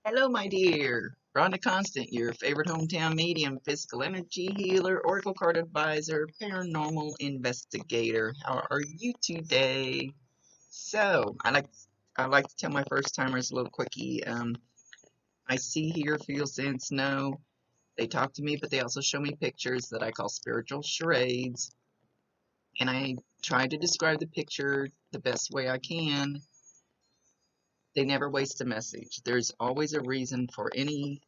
Hello, my dear. Rhonda Constant, your favorite hometown medium, physical energy healer, oracle card advisor, paranormal investigator. How are you today? So, I like to tell my first timers a little quickie. I see, hear, feel, sense, know. They talk to me, but they also show me pictures that I call spiritual charades, and I try to describe the picture the best way I can. They never waste a message. There's always a reason for anything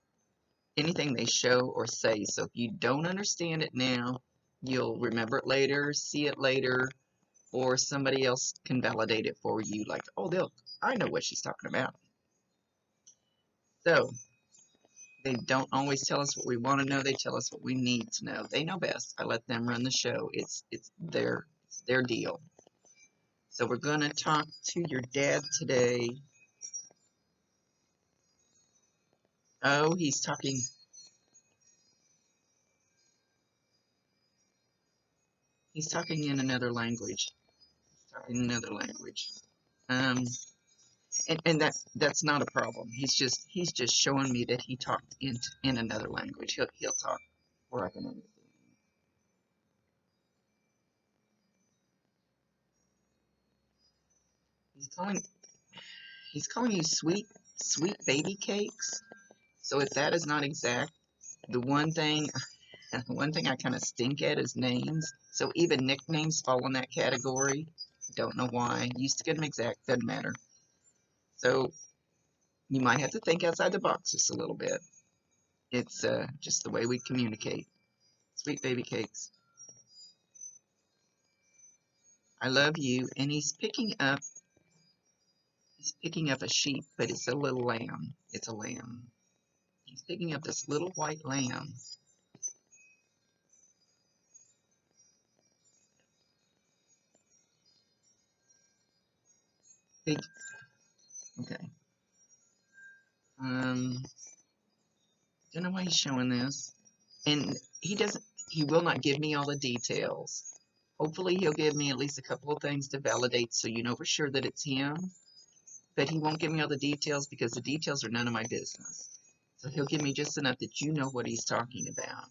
they show or say. So if you don't understand it now, you'll remember it later, see it later, or somebody else can validate it for you. Like, oh, I know what she's talking about. So they don't always tell us what we want to know. They tell us what we need to know. They know best. I let them run the show. It's their deal. So we're gonna talk to your dad today. Oh, he's talking in another language. He's talking in another language. Um, and that's not a problem. He's just showing me that he talked in another language. He'll talk where I can understand. He's calling he's calling you sweet baby cakes. So if that is not exact, the one thing I kind of stink at is names. So even nicknames fall in that category. Don't know why. Used to get them exact, doesn't matter. So you might have to think outside the box just a little bit. It's just the way we communicate. Sweet baby cakes. I love you. And he's picking up a sheep, but it's a little lamb. It's a lamb. He's picking up this little white lamb. Big, okay. Don't know why he's showing this. And he will not give me all the details. Hopefully he'll give me at least a couple of things to validate so you know for sure that it's him. But he won't give me all the details because the details are none of my business. So he'll give me just enough that you know what he's talking about.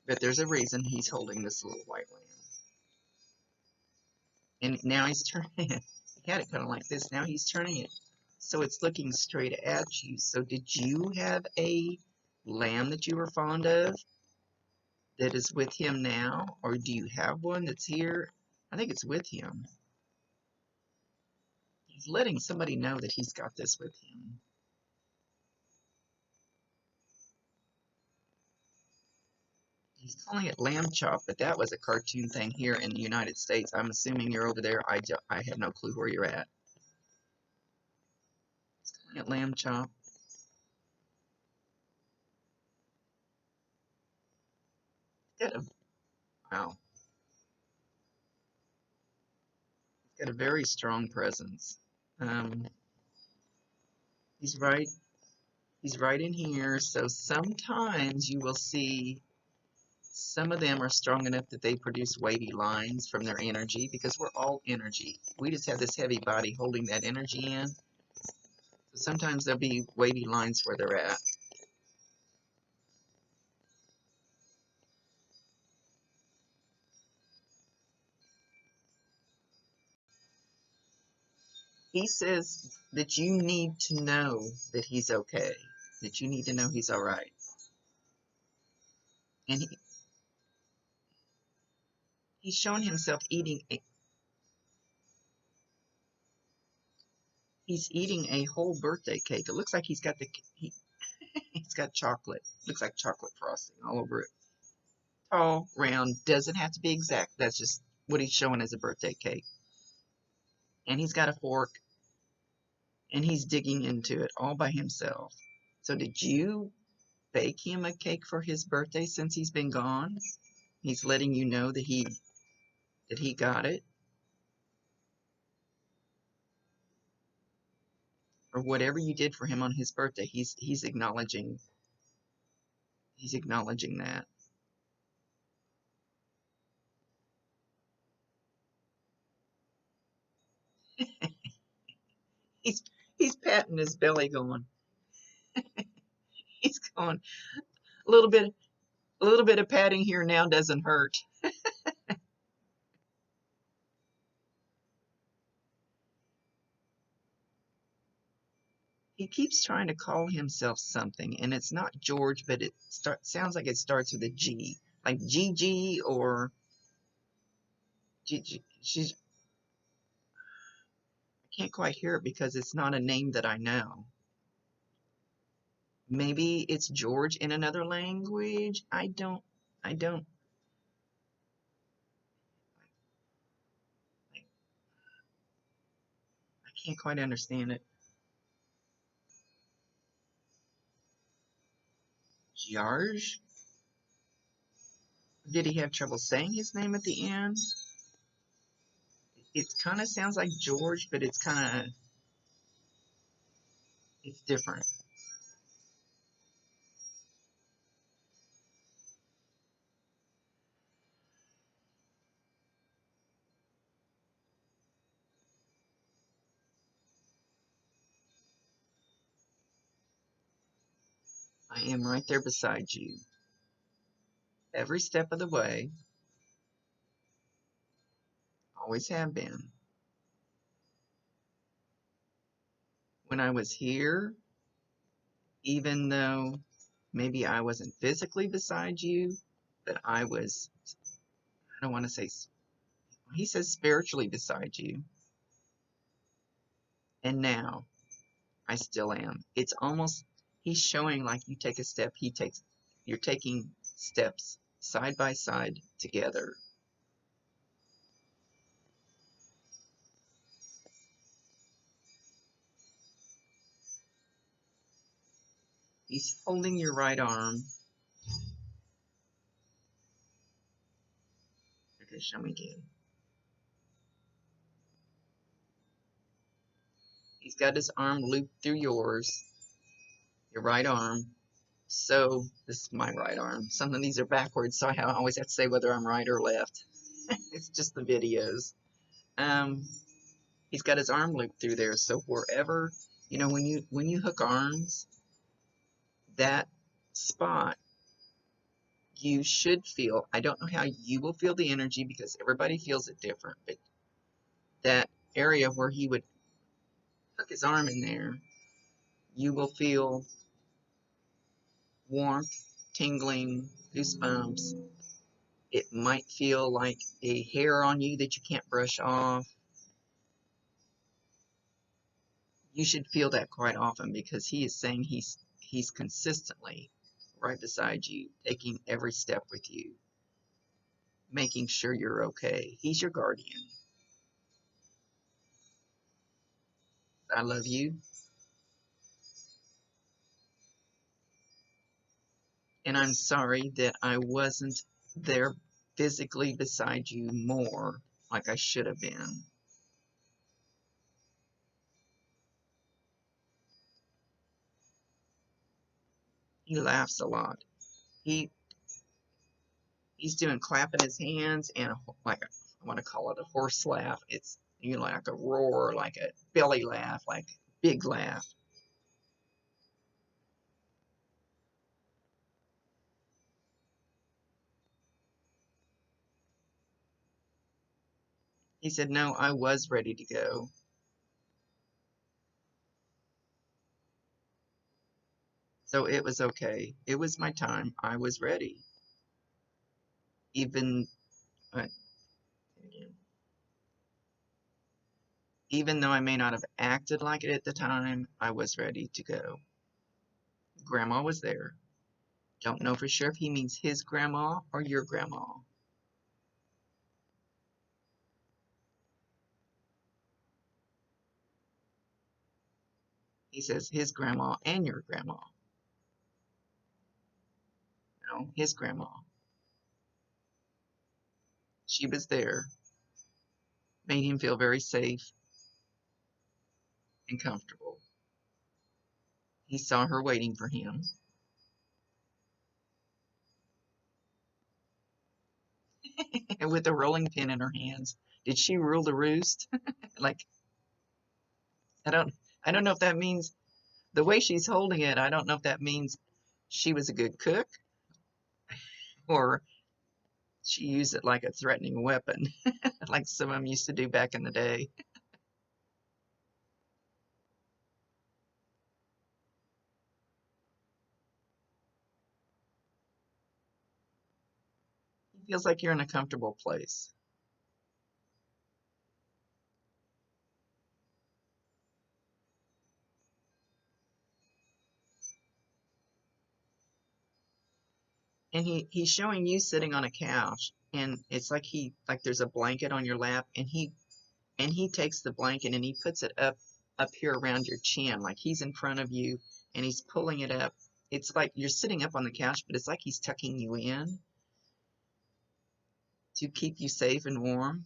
But there's a reason he's holding this little white lamb. And now he's turning it. He had it kind of like this. Now he's turning it so it's looking straight at you. So did you have a lamb that you were fond of that is with him now? Or do you have one that's here? I think it's with him. He's letting somebody know that he's got this with him. He's calling it lamb chop, but that was a cartoon thing here in the United States. I'm assuming you're over there. I have no clue where you're at. He's calling it lamb chop. Got a, wow. He's got a very strong presence. Um, he's right. He's right in here. So sometimes you will see some of them are strong enough that they produce wavy lines from their energy because we're all energy. We just have this heavy body holding that energy in. So sometimes there'll be wavy lines where they're at. He says that you need to know that he's okay, that you need to know he's all right. And he's shown himself he's eating a whole birthday cake. It looks like he's got chocolate. Looks like chocolate frosting all over it. Tall, round, doesn't have to be exact. That's just what he's showing as a birthday cake. And he's got a fork and he's digging into it all by himself. So did you bake him a cake for his birthday since he's been gone? He's letting you know that he got it, or whatever you did for him on his birthday. He's acknowledging that. He's He's patting his belly going, he's going, a little bit, a little bit of patting here now doesn't hurt. He keeps trying to call himself something, and it's not George, but it sounds like it starts with a G, like GG or GG. I can't quite hear it because it's not a name that I know. Maybe it's George in another language. I can't quite understand it. George? Did he have trouble saying his name at the end? It kind of sounds like George, but it's different. I am right there beside you. Every step of the way. Always have been. When I was here, even though maybe I wasn't physically beside you, but I was, I don't want to say, he says spiritually beside you. And now I still am. It's almost, he's showing like you take a step, you're taking steps side by side together. He's holding your right arm. Okay, show me again. He's got his arm looped through yours, your right arm. So this is my right arm. Some of these are backwards, so I always have to say whether I'm right or left. It's just the videos. Um, he's got his arm looped through there, so wherever, when you hook arms, that spot you should feel. I don't know how you will feel the energy because everybody feels it different, but that area where he would hook his arm in there, you will feel warmth, tingling, goosebumps. It might feel like a hair on you that you can't brush off. You should feel that quite often because he is saying he's consistently right beside you, taking every step with you, making sure you're okay. He's your guardian. I love you, and I'm sorry that I wasn't there physically beside you more like I should have been. He laughs a lot. He he's doing clapping his hands and I want to call it a horse laugh. It's like a roar, like a belly laugh, like a big laugh. He said, "No, I was ready to go, so it was okay. It was my time. I was ready, even uh, even though I may not have acted like it at the time. I was ready to go. Grandma was there. Don't know for sure if he means his grandma or your grandma." He says his grandma and your grandma. No, his grandma. She was there, made him feel very safe and comfortable. He saw her waiting for him. And with a rolling pin in her hands. Did she rule the roost? Like, I don't I don't know if that means the way she's holding it, I don't know if that means she was a good cook or she used it like a threatening weapon, like some of them used to do back in the day. It feels like you're in a comfortable place. And he's showing you sitting on a couch, and it's like there's a blanket on your lap, and he takes the blanket and he puts it up here around your chin, like he's in front of you and he's pulling it up. It's like you're sitting up on the couch, but it's like he's tucking you in to keep you safe and warm.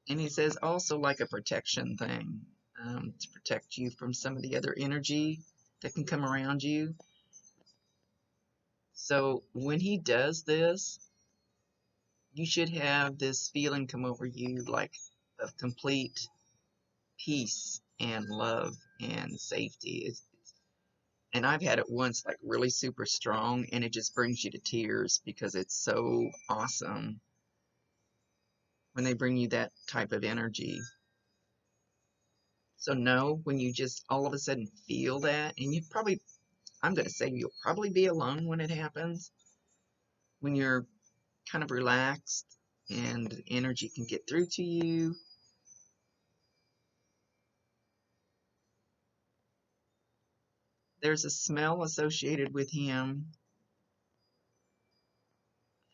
And he says also like a protection thing, to protect you from some of the other energy that can come around you. So when he does this, you should have this feeling come over you like of complete peace and love and safety. And I've had it once like really super strong, and it just brings you to tears because it's so awesome when they bring you that type of energy. So know when you just all of a sudden feel that, and you probably, I'm going to say you'll probably be alone when it happens, when you're kind of relaxed and energy can get through to you. There's a smell associated with him.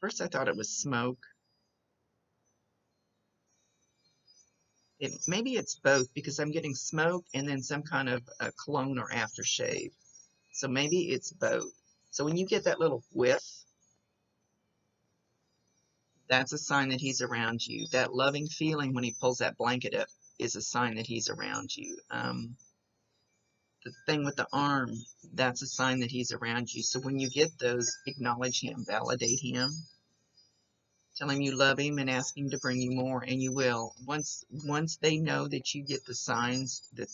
First, I thought it was smoke. Maybe it's both because I'm getting smoke and then some kind of a cologne or aftershave. So maybe it's both. So when you get that little whiff, that's a sign that he's around you. That loving feeling when he pulls that blanket up is a sign that he's around you. The thing with the arm, that's a sign that he's around you. So when you get those, acknowledge him, validate him, tell him you love him, and ask him to bring you more, and you will. Once they know that you get the signs that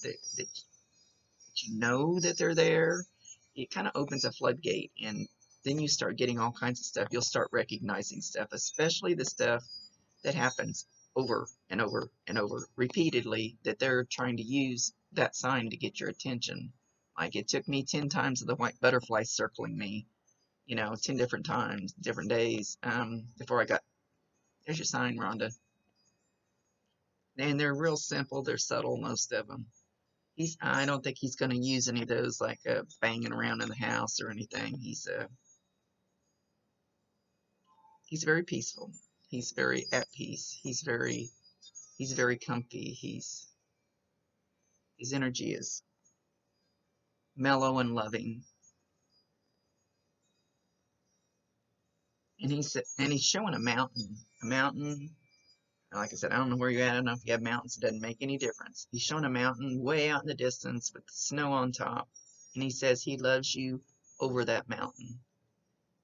you know that they're there, it kind of opens a floodgate, and then you start getting all kinds of stuff. You'll start recognizing stuff, especially the stuff that happens over and over and over repeatedly, that they're trying to use that sign to get your attention. Like it took me 10 times of the white butterfly circling me, 10 different times, different days, before I got, there's your sign, Rhonda. And they're real simple. They're subtle, most of them. I don't think he's going to use any of those like banging around in the house or anything. He's very peaceful. He's very at peace. He's very comfy. His energy is mellow and loving. And he's showing a mountain. Like I said, I don't know where you're at. I don't know if you have mountains. It doesn't make any difference. He's showing a mountain way out in the distance with snow on top. And he says he loves you over that mountain,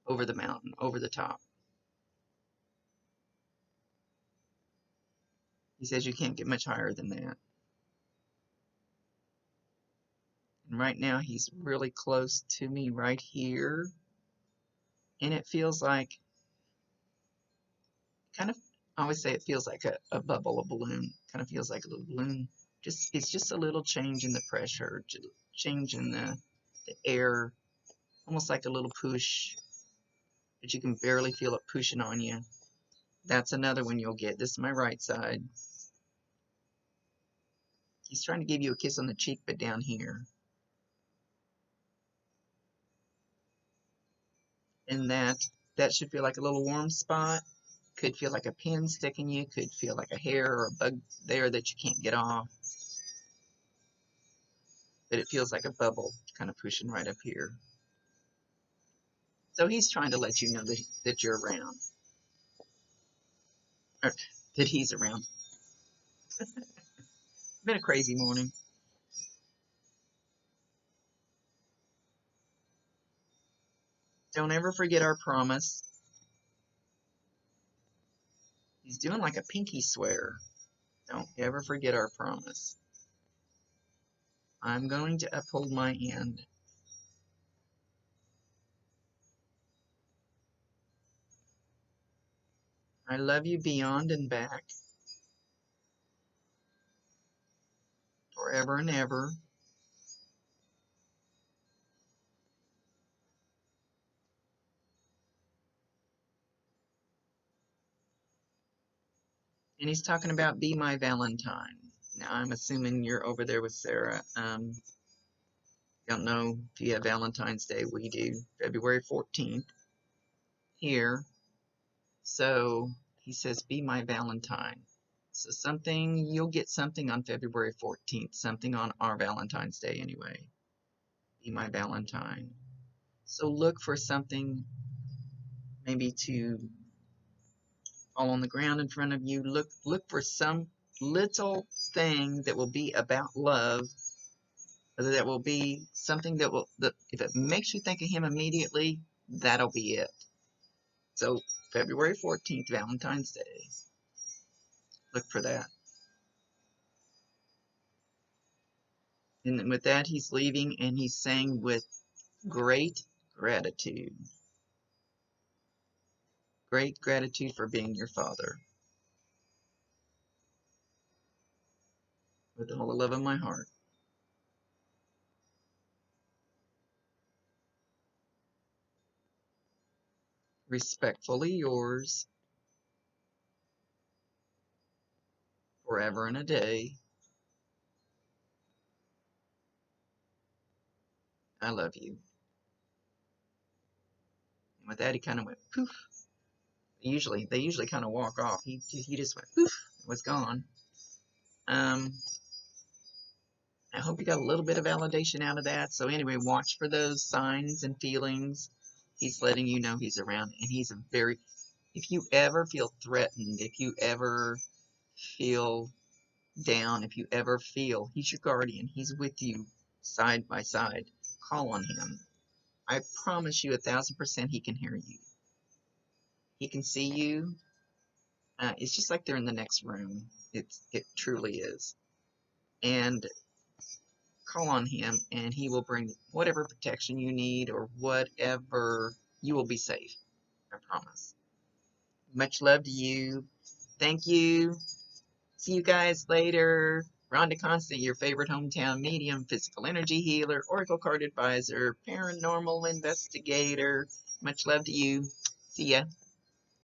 over the mountain, over the top. He says you can't get much higher than that. And right now he's really close to me right here. And it feels like, kind of, I always say it feels like a bubble, a balloon. Kind of feels like a little balloon. It's just a little change in the pressure, change in the air, almost like a little push, but you can barely feel it pushing on you. That's another one you'll get. This is my right side. He's trying to give you a kiss on the cheek, but down here. And that should feel like a little warm spot. Could feel like a pin sticking you. Could feel like a hair or a bug there that you can't get off. But it feels like a bubble kind of pushing right up here. So he's trying to let you know that you're around. Or that he's around. It's been a crazy morning. Don't ever forget our promise. He's doing like a pinky swear. Don't ever forget our promise. I'm going to uphold my end. I love you beyond and back, forever and ever. And he's talking about Be My Valentine. Now, I'm assuming you're over there with Sarah. Don't know if you have Valentine's Day. We do, February 14th here. So he says, Be my Valentine. So you'll get something on February 14th, something on our Valentine's Day anyway. Be my Valentine. So look for something maybe to fall on the ground in front of you. Look for some little thing that will be about love, that will be something that if it makes you think of him immediately, that'll be it. So February 14th, Valentine's Day. Look for that. And with that, he's leaving and he's saying with great gratitude. Great gratitude for being your father. With all the love of my heart. Respectfully yours. Forever and a day. I love you. And with that, he kind of went poof. They usually kind of walk off. He just went poof. It was gone. I hope you got a little bit of validation out of that. So anyway, watch for those signs and feelings. He's letting you know he's around, and if you ever feel threatened, if you ever feel down, if you ever feel, he's your guardian. He's with you side by side. Call on him. I promise you 1,000% he can hear you. He can see you. It's just like they're in the next room. It truly is. And call on him, and he will bring whatever protection you need or whatever. You will be safe. I promise. Much love to you. Thank you. See you guys later. Rhonda Constant, your favorite hometown medium, physical energy healer, oracle card advisor, paranormal investigator. Much love to you. See ya.